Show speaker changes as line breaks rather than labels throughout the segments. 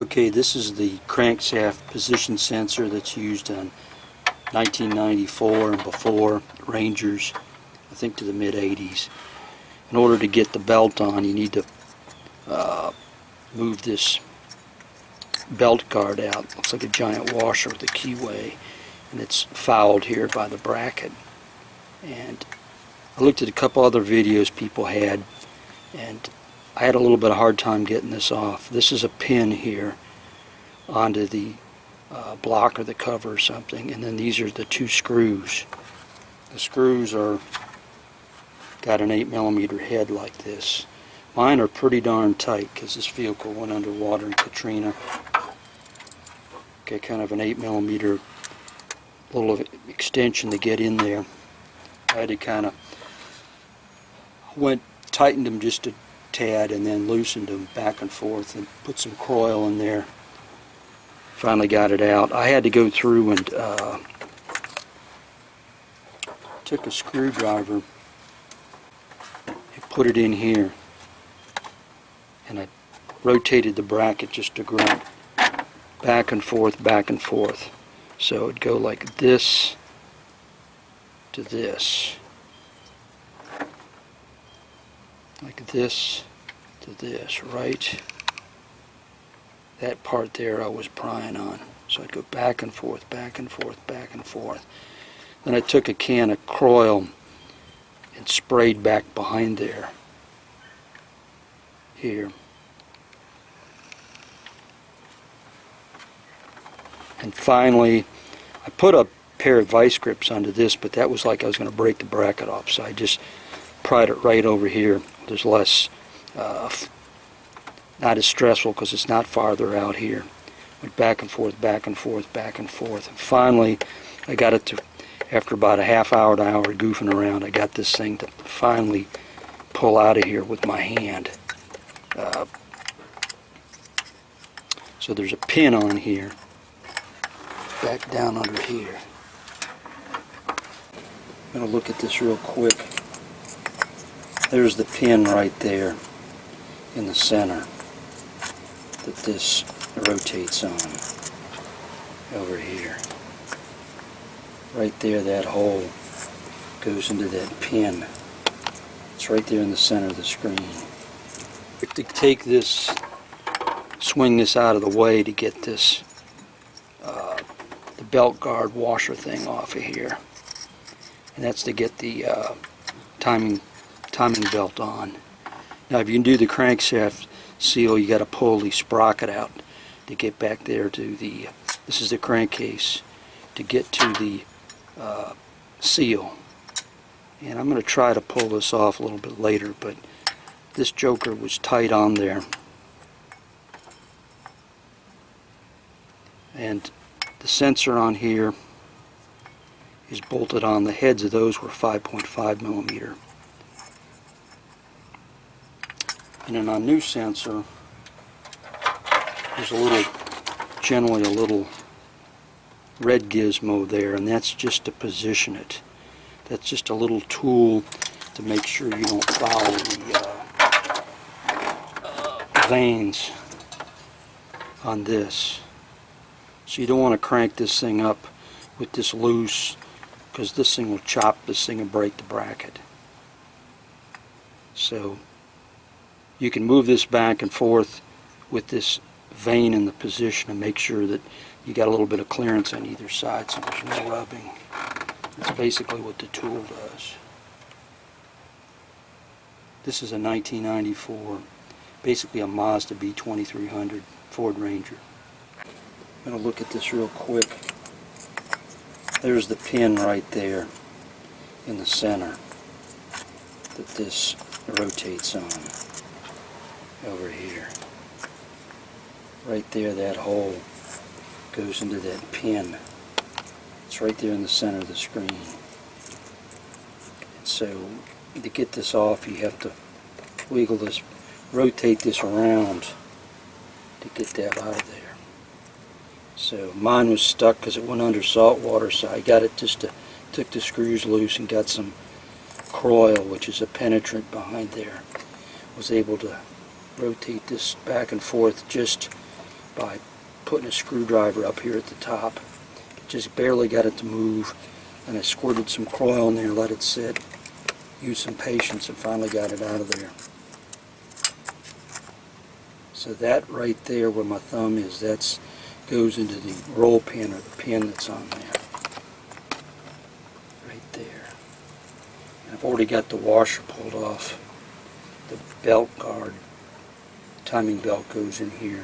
Okay, this is the crankshaft position sensor that's used on 1994 and before Rangers, I think to the mid-80s. In order to get the belt on, you need to move this belt guard out. Looks like a giant washer with a keyway, and it's fouled here by the bracket. And I looked at a couple other videos people had, and I had a little bit of hard time getting this off. This is a pin here onto the block or the cover or something, and then these are the two screws. The screws are got an 8mm head like this. Mine are pretty darn tight because this vehicle went underwater in Katrina. Okay, kind of an 8mm little extension to get in there. I had to kind of tightened them just a tad and then loosened them back and forth and put some coil in there. Finally got it out. I had to go through and took a screwdriver and put it in here, and I rotated the bracket just to grunt back and forth, back and forth. So it'd go like this to this, like this to this, right? That part there I was prying on. So I'd go back and forth, back and forth, back and forth. Then I took a can of coil and sprayed back behind there. Here. And finally, I put a pair of vice grips onto this, but that was like I was going to break the bracket off. So I just pried it right over here. There's less not as stressful because it's not farther out here. Went back and forth, back and forth, back and forth. And finally, I got it to, after about a half hour to hour goofing around, I got this thing to finally pull out of here with my hand. So there's a pin on here, back down under here. I'm going to look at this real quick. There's the pin right there in the center that this rotates on over here. Right there, that hole goes into that pin. It's right there in the center of the screen. To take this, swing this out of the way to get this the belt guard washer thing off of here, and that's to get the timing belt on. Now, if you can do the crankshaft seal, you got to pull the sprocket out to get back there to the, this is the crankcase, to get to the seal. And I'm going to try to pull this off a little bit later, but this joker was tight on there. And the sensor on here is bolted on. The heads of those were 5.5mm. And then on new sensor, there's generally a little red gizmo there, and that's just to position it. That's just a little tool to make sure you don't foul the vanes on this. So you don't want to crank this thing up with this loose, because this thing will chop this thing and break the bracket. So you can move this back and forth with this vane in the position and make sure that you got a little bit of clearance on either side so there's no rubbing. That's basically what the tool does. This is a 1994, basically a Mazda B2300 Ford Ranger. I'm going to look at this real quick. There's the pin right there in the center that this rotates on over here. Right there, that hole goes into that pin. It's right there in the center of the screen. And so to get this off, you have to wiggle this, rotate this around to get that out of there. So mine was stuck because it went under salt water, so I got it took the screws loose and got some coil, which is a penetrant behind there. Was able to rotate this back and forth just by putting a screwdriver up here at the top. Just barely got it to move, and I squirted some coil in there, let it sit, used some patience, and finally got it out of there. So that right there where my thumb is, that goes into the roll pin, or the pin that's on there. Right there. And I've already got the washer pulled off. The belt guard, timing belt goes in here.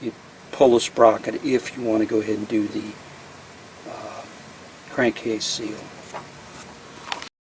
You pull the sprocket if you want to go ahead and do the crankcase seal.